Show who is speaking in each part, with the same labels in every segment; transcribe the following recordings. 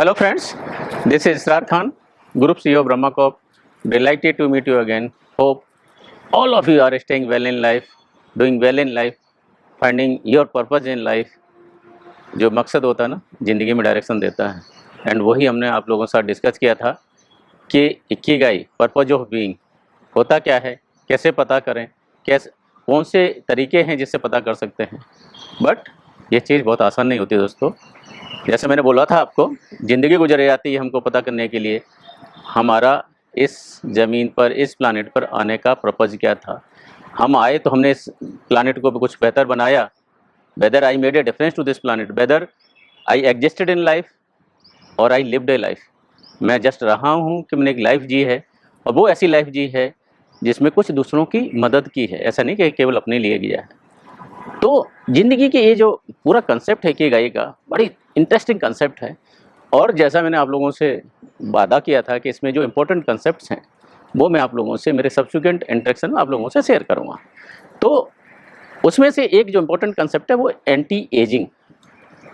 Speaker 1: Hello friends, this is Israr Khan, Group CEO Brahma Corp. Delighted to meet you again. Hope all of you are staying well in life, doing well in life, finding your purpose in life. जो मकसद होता है ना, ज़िंदगी में direction देता है, and वही हमने आप लोगों के साथ डिस्कस किया था कि इकिगाई पर्पज ऑफ बीइंग होता क्या है, कैसे पता करें, कैसे कौन से तरीके हैं जिससे पता कर सकते हैं। बट ये चीज़ बहुत आसान नहीं होती दोस्तों। जैसे मैंने बोला था आपको, ज़िंदगी गुजर जाती है हमको पता करने के लिए हमारा इस ज़मीन पर, इस प्लानेट पर आने का पर्पज़ क्या था। हम आए तो हमने इस प्लानेट को कुछ बेहतर बनाया, whether I made a difference to this planet, whether I existed in life और आई लिव्ड ए लाइफ। मैं जस्ट रहा हूँ कि मैंने एक लाइफ जी है, और वो ऐसी लाइफ जी है जिसमें कुछ दूसरों की मदद की है, ऐसा नहीं कि केवल अपने लिए किया है। तो ज़िंदगी के ये जो पूरा कंसेप्ट है इकिगाई का, बड़ी इंटरेस्टिंग कंसेप्ट है। और जैसा मैंने आप लोगों से वादा किया था कि इसमें जो इम्पोर्टेंट कंसेप्ट्स हैं वो मैं आप लोगों से मेरे सब्सिक्वेंट इंटरेक्शन में आप लोगों से शेयर करूँगा। तो उसमें से एक जो इम्पोर्टेंट कंसेप्ट है वो एंटी एजिंग,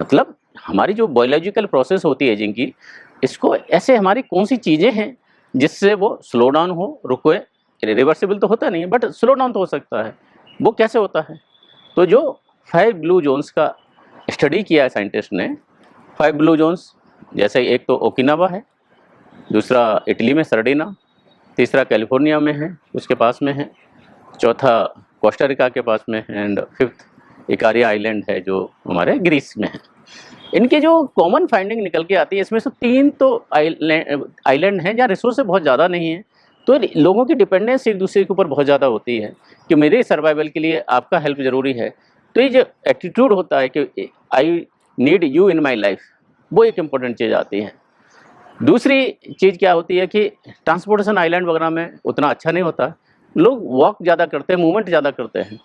Speaker 1: मतलब हमारी जो बायोलॉजिकल प्रोसेस होती है एजिंग की, इसको ऐसे हमारी कौन सी चीज़ें हैं जिससे वो स्लो डाउन हो, रुके। रिवर्सिबल तो होता नहीं है बट स्लो डाउन तो हो सकता है। वो कैसे होता है? तो जो 5 ब्लू जोन्स का स्टडी किया है साइंटिस्ट ने, 5 ब्लू जोन्स जैसे एक तो ओकिनावा है, दूसरा इटली में सरडीना, तीसरा कैलिफोर्निया में है उसके पास में है, चौथा कोस्टा रिका के पास में है, एंड फिफ्थ इकारिया आइलैंड है जो हमारे ग्रीस में है। इनके जो कॉमन फाइंडिंग निकल के आती है, इसमें से 3 तो आइलैंड हैं जहाँ रिसोर्स बहुत ज़्यादा नहीं है, तो लोगों की डिपेंडेंस एक दूसरे के ऊपर बहुत ज़्यादा होती है कि मेरे सर्वाइवल के लिए आपका हेल्प ज़रूरी है। तो ये जो एटीट्यूड होता है कि I need you in my life, वो एक इम्पोर्टेंट चीज़ आती है। दूसरी चीज़ क्या होती है कि ट्रांसपोर्टेशन आइलैंड वगैरह में उतना अच्छा नहीं होता, लोग वॉक ज़्यादा करते हैं, मूवमेंट ज़्यादा करते हैं।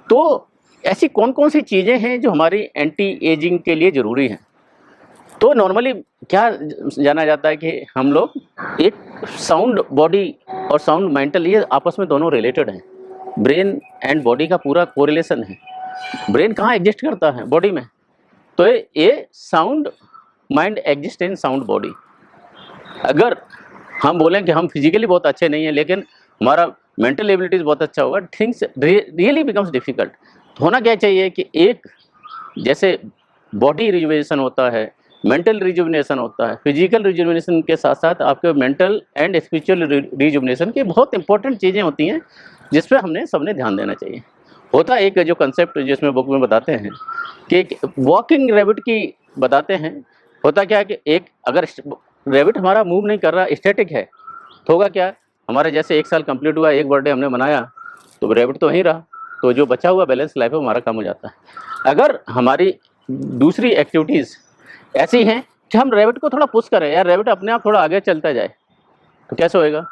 Speaker 1: तो ऐसी कौन कौन सी चीज़ें हैं जो हमारी एंटी एजिंग के लिए ज़रूरी हैं? तो नॉर्मली क्या जाना जाता है कि हम लोग एक साउंड बॉडी और साउंड मेंटल, ये आपस में दोनों रिलेटेड हैं। ब्रेन एंड बॉडी का पूरा कोरिलेशन है। ब्रेन कहाँ एग्जिस्ट करता है? बॉडी में। तो ये sound mind exist in sound body. अगर हम बोलें कि हम फिजिकली बहुत अच्छे नहीं हैं लेकिन हमारा मेंटल एबिलिटीज़ बहुत अच्छा होगा, थिंग्स रियली बिकम्स डिफ़िकल्ट। होना क्या चाहिए कि एक जैसे बॉडी रिजुविनेशन होता है, मेंटल रिजुविनेशन होता है, फिजिकल रिजुविनेशन के साथ साथ आपके मेंटल एंड स्पिरिचुअल रिजुविनेशन की बहुत इंपॉर्टेंट चीज़ें होती हैं जिस पर हमने सबने ध्यान देना चाहिए। होता एक जो कंसेप्ट जिसमें बुक में बताते हैं कि एक वॉकिंग रैबिट की बताते हैं। होता क्या है कि एक अगर रैबिट हमारा मूव नहीं कर रहा, स्टैटिक है, तो होगा क्या, हमारे जैसे 1 साल कंप्लीट हुआ, एक बर्थडे हमने मनाया, तो रैबिट तो वहीं रहा, तो जो बचा हुआ बैलेंस लाइफ है हमारा कम हो जाता है। अगर हमारी दूसरी एक्टिविटीज़ ऐसी हैं कि हम रैबिट को थोड़ा पुश करें, यार रैबिट अपने आप थोड़ा आगे चलता जाए, तो कैसे होएगा?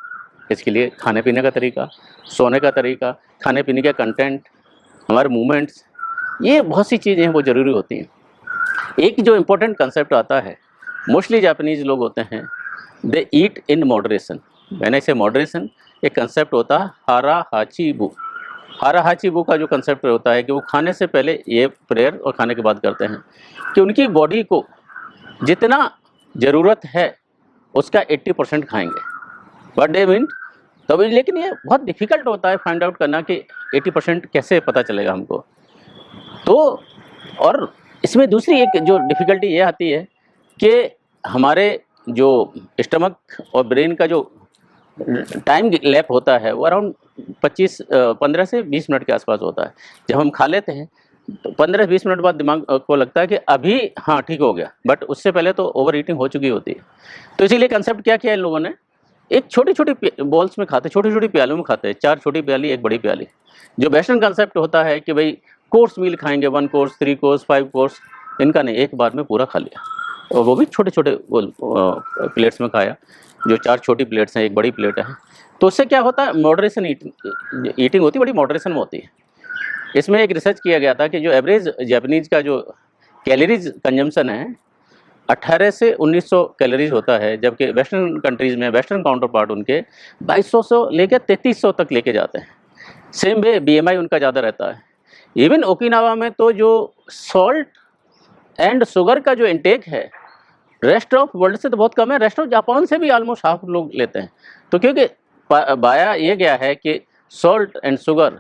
Speaker 1: इसके लिए खाने पीने का तरीका, सोने का तरीका, खाने पीने के कंटेंट, हमारे मूवमेंट्स, ये बहुत सी चीज़ें हैं वो ज़रूरी होती हैं। एक जो इम्पोर्टेंट कंसेप्ट आता है, मोस्टली जापानीज़ लोग होते हैं, दे ईट इन मॉडरेशन। मैंने इसे मॉडरेशन, एक कंसेप्ट होता है हारा हाची बु। हारा हाची बु का जो कंसेप्ट होता है कि वो खाने से पहले ये प्रेयर और खाने के बाद करते हैं कि उनकी बॉडी को जितना ज़रूरत है उसका 80% खाएंगे। What day mean? तभी, लेकिन ये बहुत डिफ़िकल्ट होता है फाइंड आउट करना कि 80% कैसे पता चलेगा हमको। तो और इसमें दूसरी एक जो डिफ़िकल्टी ये आती है कि हमारे जो स्टमक और ब्रेन का जो टाइम लैप होता है वो अराउंड 15 से 20 मिनट के आसपास होता है। जब हम खा लेते हैं तो 15-20 मिनट बाद दिमाग को लगता है कि अभी हाँ ठीक हो गया, बट उससे पहले तो ओवर ईटिंग हो चुकी होती है। तो इसीलिए कंसेप्ट क्या किया इन लोगों ने, एक छोटी-छोटी बॉल्स में खाते, छोटी-छोटी प्यालों में खाते हैं, 4 छोटी प्याली, 1 बड़ी प्याली। जो वेस्टर्न कंसेप्ट होता है कि भाई कोर्स मील खाएँगे, 1 कोर्स, 3 कोर्स, 5 कोर्स, इनका नहीं, एक बार में पूरा खा लिया, और वो भी छोटे-छोटे प्लेट्स में खाया। जो 4 छोटी प्लेट्स हैं, 1 बड़ी प्लेट है। तो उससे क्या होता है, मॉडरेशन ईटिंग होती है, बड़ी मॉडरेशन में होती है। इसमें एक रिसर्च किया गया था कि जो एवरेज जापानीज़ का जो कैलोरीज़ कंजम्पशन है 18 से 1900 कैलोरीज होता है, जबकि वेस्टर्न कंट्रीज़ में वेस्टर्न काउंटर पार्ट उनके 2200 से लेकर 3300 तक लेके जाते हैं। सेम वे बीएमआई उनका ज़्यादा रहता है। इवन ओकिनावा में तो जो सॉल्ट एंड शुगर का जो इंटेक है रेस्ट ऑफ वर्ल्ड से तो बहुत कम है, रेस्ट ऑफ जापान से भी ऑलमोस्ट हाफ लोग लेते हैं। तो क्योंकि पाया ये गया है कि सॉल्ट एंड शुगर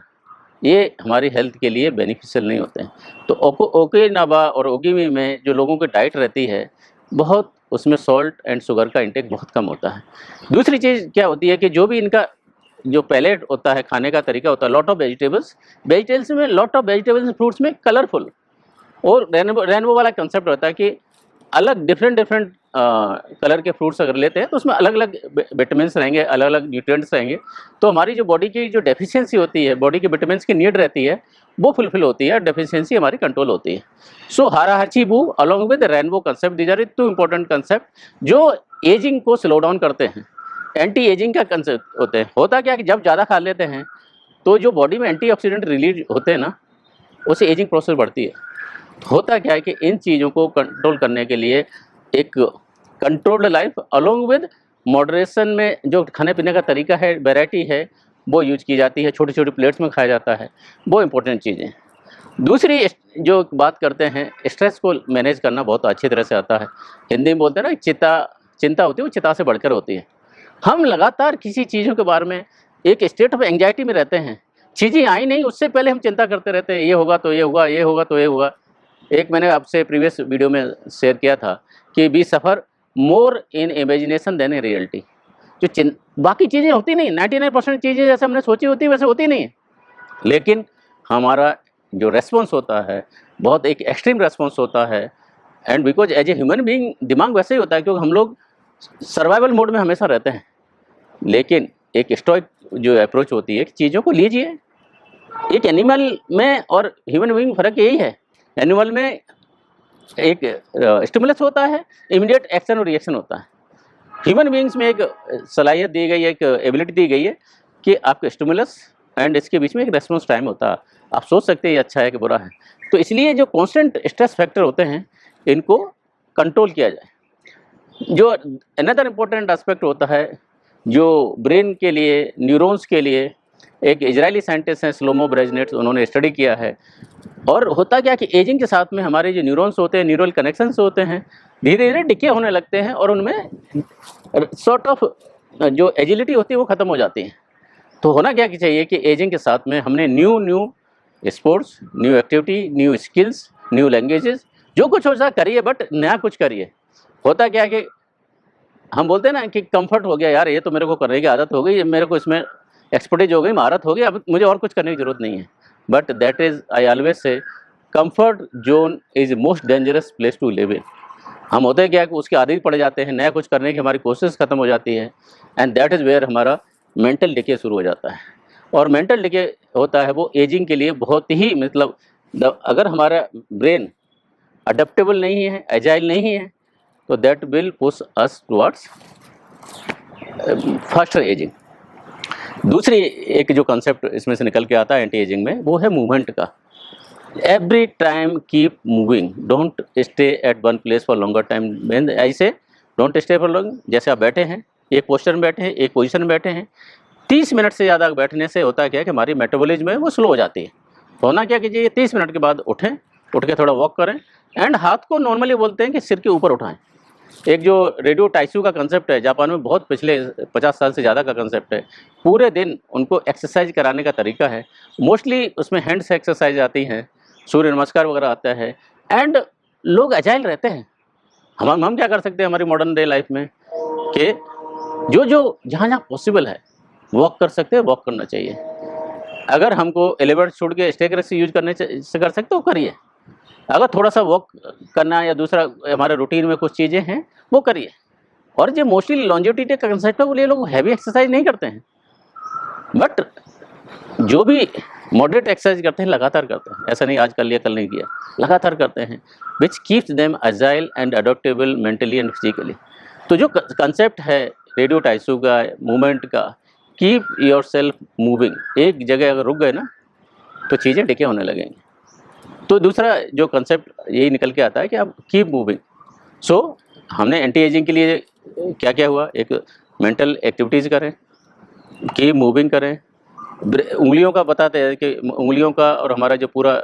Speaker 1: ये हमारी हेल्थ के लिए बेनिफिशियल नहीं होते हैं। तो ओकिनावा और ओगिमी में जो लोगों की डाइट रहती है बहुत, उसमें सॉल्ट एंड शुगर का इंटेक बहुत कम होता है। दूसरी चीज़ क्या होती है कि जो भी इनका जो पैलेट होता है, खाने का तरीका होता है, लॉट ऑफ वेजिटेबल्स में लॉट ऑफ वेजिटेबल्स फ्रूट्स में कलरफुल और रेनबो वाला कंसेप्ट होता है कि अलग डिफरेंट कलर के फ्रूट्स अगर लेते हैं तो उसमें अलग अलग विटामिन्स रहेंगे, अलग अलग न्यूट्रिएंट्स रहेंगे। तो हमारी जो बॉडी की जो डेफिशिएंसी होती है, बॉडी के विटामिन्स की नीड रहती है, वो फुलफिल होती है, डेफिशिएंसी हमारी कंट्रोल होती है। सो हाराहाची-बू along with rainbow concept, these are two important concept जो एजिंग को स्लो डाउन करते हैं। एंटी एजिंग का कंसेप्ट होते हैं। होता क्या है कि जब ज़्यादा खा लेते हैं तो जो बॉडी में एंटीऑक्सीडेंट रिलीज होते हैं ना, उससे एजिंग प्रोसेस बढ़ती है। होता क्या है कि इन चीज़ों को कंट्रोल करने के लिए एक controlled life along with moderation में जो खाने पीने का तरीका है, वैरायटी है, वो यूज की जाती है, छोटी छोटी प्लेट्स में खाया जाता है, वो इंपॉर्टेंट चीज़ें। दूसरी जो बात करते हैं, स्ट्रेस को मैनेज करना बहुत अच्छी तरह से आता है। हिंदी में बोलते हैं ना, चिंता होती है वो चिता से बढ़कर होती है। हम लगातार किसी चीज़ों के बारे में एक स्टेट ऑफ एंग्जाइटी में रहते हैं, चीज़ें आई नहीं उससे पहले हम चिंता करते रहते हैं, ये होगा तो ये होगा, ये होगा तो ये होगा। एक मैंने आपसे प्रीवियस वीडियो में शेयर किया था कि we suffer more in imagination than in reality. जो बाकी चीज़ें होती नहीं, 99% चीज़ें जैसे हमने सोची होती है वैसे होती नहीं है, लेकिन हमारा जो रेस्पॉन्स होता है बहुत एक एक्सट्रीम रेस्पॉन्स होता है। And because as a human being दिमाग वैसे ही होता है क्योंकि हम लोग सर्वाइवल मोड में हमेशा रहते हैं। लेकिन एक स्टोइक जो अप्रोच होती है कि चीज़ों को लीजिए। एक एनिमल में और ह्यूमन बीइंग फ़र्क यही है, एनिमल में एक स्टिमुलस होता है, इमीडिएट एक्शन और रिएक्शन होता है। ह्यूमन बीइंग्स में एक सलाहियत दी गई है, एक एबिलिटी दी गई है कि आपके स्टिमुलस एंड इसके बीच में एक रेस्पॉन्स टाइम होता है। आप सोच सकते हैं ये अच्छा है कि बुरा है। तो इसलिए जो कांस्टेंट स्ट्रेस फैक्टर होते हैं इनको कंट्रोल किया जाए। जो अनदर इम्पोर्टेंट एस्पेक्ट होता है जो ब्रेन के लिए, न्यूरॉन्स के लिए, एक इजरायली साइंटिस्ट हैं स्लोमो ब्रेजनेट्स, उन्होंने स्टडी किया है। और होता क्या कि एजिंग के साथ में हमारे जो न्यूरॉन्स होते हैं, न्यूरल कनेक्शंस होते हैं, धीरे धीरे डिके होने लगते हैं और उनमें सॉर्ट ऑफ जो एजिलिटी होती है वो ख़त्म हो जाती है। तो होना क्या चाहिए कि एजिंग के साथ में हमने new sports, new activity, new skills, new languages, जो कुछ हो सकता करिए, बट नया कुछ करिए। होता क्या है कि हम बोलते हैं ना कि कंफर्ट हो गया यार, ये तो मेरे को करने की आदत हो गई, मेरे को इसमें एक्सपर्टीज हो गई, महारत हो गई, अब मुझे और कुछ करने की ज़रूरत नहीं है। But that is, I always say, comfort zone is most dangerous place to live in. हम होते हैं क्या कि उसके आदी पड़ जाते हैं, नया कुछ करने की हमारी कोशिश खत्म हो जाती है, एंड दैट इज़ वेयर हमारा मेंटल डिके शुरू हो जाता है। और मेंटल डिके होता है वो एजिंग के लिए बहुत ही, मतलब अगर हमारा ब्रेन अडेप्टेबल नहीं है, एजाइल नहीं है, तो that will push us towards faster ageing. दूसरी एक जो कंसेप्ट इसमें से निकल के आता है एंटी एजिंग में, वो है मूवमेंट का। Every time keep moving, don't stay at one place for longer time. ऐसे डोंट स्टे फॉर लॉन्ग, जैसे आप बैठे हैं, एक पोस्चर में बैठे हैं, एक पोजीशन में बैठे हैं, 30 मिनट से ज़्यादा बैठने से होता क्या है कि हमारी मेटाबॉलिज्म है वो स्लो हो जाती है। तो होना क्या कीजिए, 30 मिनट के बाद उठें, उठ के थोड़ा वॉक करें, एंड हाथ को नॉर्मली बोलते हैं कि सिर के ऊपर उठाएं। एक जो रेडियो टाइसू का कंसेप्ट है, जापान में बहुत पिछले 50 साल से ज़्यादा का कंसेप्ट है। पूरे दिन उनको एक्सरसाइज कराने का तरीका है। मोस्टली उसमें हैंड्स एक्सरसाइज आती हैं, सूर्य नमस्कार वगैरह आता है, एंड लोग एजाइल रहते हैं। हम क्या कर सकते हैं हमारी मॉडर्न डे लाइफ में कि जो जहाँ पॉसिबल है वॉक कर सकते हैं, वॉक करना चाहिए। अगर हमको एलिवेटर छोड़ के स्टेयरकेस से यूज करने से कर सकते हो करिए। अगर थोड़ा सा वॉक करना या दूसरा हमारे रूटीन में कुछ चीज़ें हैं वो करिए। और जो मोस्टली लॉन्जेविटी का कंसेप्ट है वो ये लोग हैवी एक्सरसाइज नहीं करते हैं, बट जो भी मॉडरेट एक्सरसाइज करते हैं लगातार करते हैं। ऐसा नहीं आज कर लिया कल नहीं किया, लगातार करते हैं, which keeps them agile and adaptable mentally and physically. तो जो कंसेप्ट है रेडियो टाइसू का, मूवमेंट का, कीप योर सेल्फ मूविंग, एक जगह अगर रुक गए ना तो चीज़ें डिके होने लगेंगी। तो दूसरा जो कंसेप्ट यही निकल के आता है कि आप कीप मूविंग। सो हमने एंटी एजिंग के लिए क्या क्या हुआ, एक मेंटल एक्टिविटीज़ करें, कीप मूविंग करें। उंगलियों का बताते हैं कि उंगलियों का और हमारा जो पूरा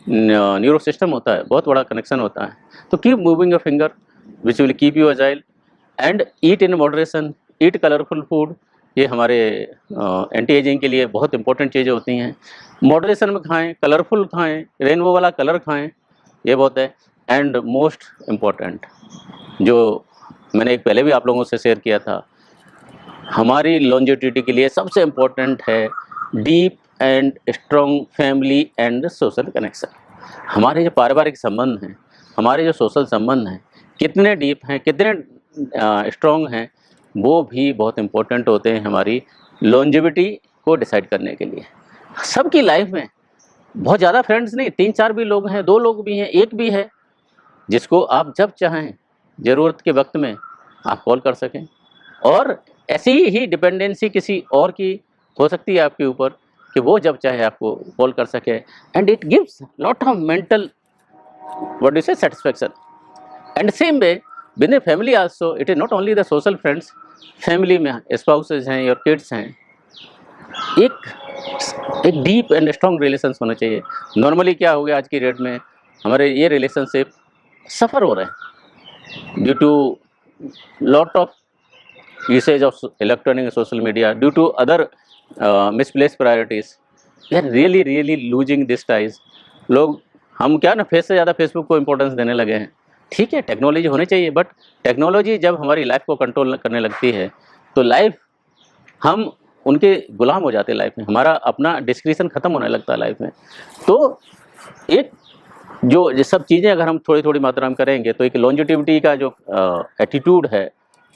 Speaker 1: न्यूरो सिस्टम होता है बहुत बड़ा कनेक्शन होता है। तो keep moving your finger which will keep you agile, and eat in moderation, eat colourful food. ये हमारे एंटी एजिंग के लिए बहुत इंपॉर्टेंट चीज़ें होती हैं। मॉडरेशन में खाएं, कलरफुल खाएं, रेनबो वाला कलर खाएं, ये बहुत है। एंड मोस्ट इम्पॉर्टेंट जो मैंने एक पहले भी आप लोगों से शेयर किया था, हमारी लॉन्जेविटी के लिए सबसे इम्पोर्टेंट है deep and strong family and social connection. हमारे जो पारिवारिक संबंध हैं, हमारे जो सोशल संबंध हैं, कितने डीप हैं, कितने स्ट्रॉन्ग हैं, वो भी बहुत इम्पोर्टेंट होते हैं हमारी लॉन्जेविटी को डिसाइड करने के लिए। सबकी लाइफ में बहुत ज़्यादा फ्रेंड्स नहीं, 3-4 भी लोग हैं, 2 लोग भी हैं, 1 भी है, जिसको आप जब चाहें ज़रूरत के वक्त में आप कॉल कर सकें। और ऐसी ही डिपेंडेंसी किसी और की हो सकती है आपके ऊपर कि वो जब चाहे आपको कॉल कर सके, and it gives lot of mental what do say satisfaction. And same way with in family also, it is not only the social friends, family में स्पाउसेज हैं, योर किड्स हैं, एक डीप एंड स्ट्रॉन्ग रिलेशंस होना चाहिए। Normally क्या हो गया आज की डेट में, हमारे ये रिलेशनशिप सफ़र हो रहे हैं due to lot of usage of electronic and social media, due to other misplaced priorities. We are really losing this ties. लोग हम क्या ना फेस से ज़्यादा फेसबुक को इम्पोर्टेंस देने लगे हैं। ठीक है, टेक्नोलॉजी होनी चाहिए, बट टेक्नोलॉजी जब हमारी लाइफ को कंट्रोल करने लगती है तो लाइफ हम उनके गुलाम हो जाते हैं। लाइफ में हमारा अपना डिस्क्रिप्शन ख़त्म होने लगता है लाइफ में। तो एक जो ये सब चीज़ें अगर हम थोड़ी थोड़ी मात्रा में करेंगे तो एक लॉन्जिटिविटी का जो एटीट्यूड है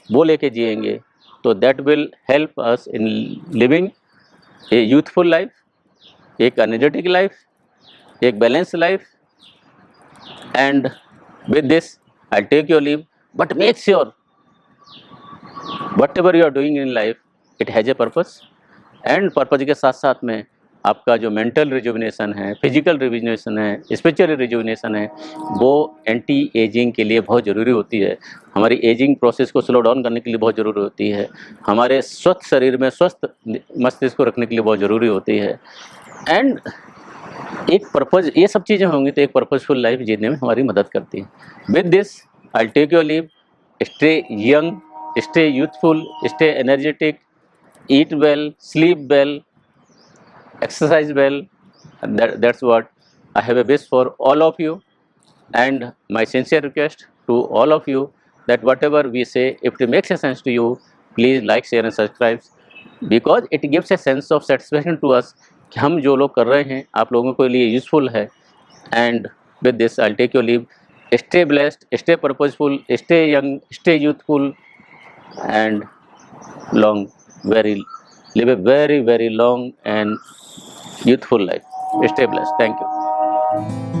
Speaker 1: वो लेके जिएंगे, तो that will help us in living a youthful life, एक एनर्जेटिक लाइफ, एक balance life. And with this I take your leave, but make sure whatever you are doing in life it has a purpose. And purpose के साथ साथ में आपका जो mental rejuvenation है, physical rejuvenation है, spiritual rejuvenation है, वो एंटी एजिंग के लिए बहुत ज़रूरी होती है। हमारी एजिंग प्रोसेस को स्लो डाउन करने के लिए बहुत ज़रूरी होती है। हमारे स्वस्थ शरीर में स्वस्थ मस्तिष्क को रखने के लिए बहुत ज़रूरी होती है। एंड एक पर्पज़, ये सब चीज़ें होंगी तो एक पर्पजफुल लाइफ जीने में हमारी मदद करती है। With this I take your leave, stay young, stay youthful, stay energetic, eat well, sleep well, exercise well. That's what I have a wish for all of you, and my sincere request to all of you that whatever we say, if it makes a sense to you, please like, share and subscribe, because it gives a sense of satisfaction to us कि हम जो लोग कर रहे हैं आप लोगों के लिए यूज़फुल है। And with this I'll take your leave. Stay blessed, stay purposeful, stay young, stay youthful, and live a very long and youthful life. Stay blessed. Thank you.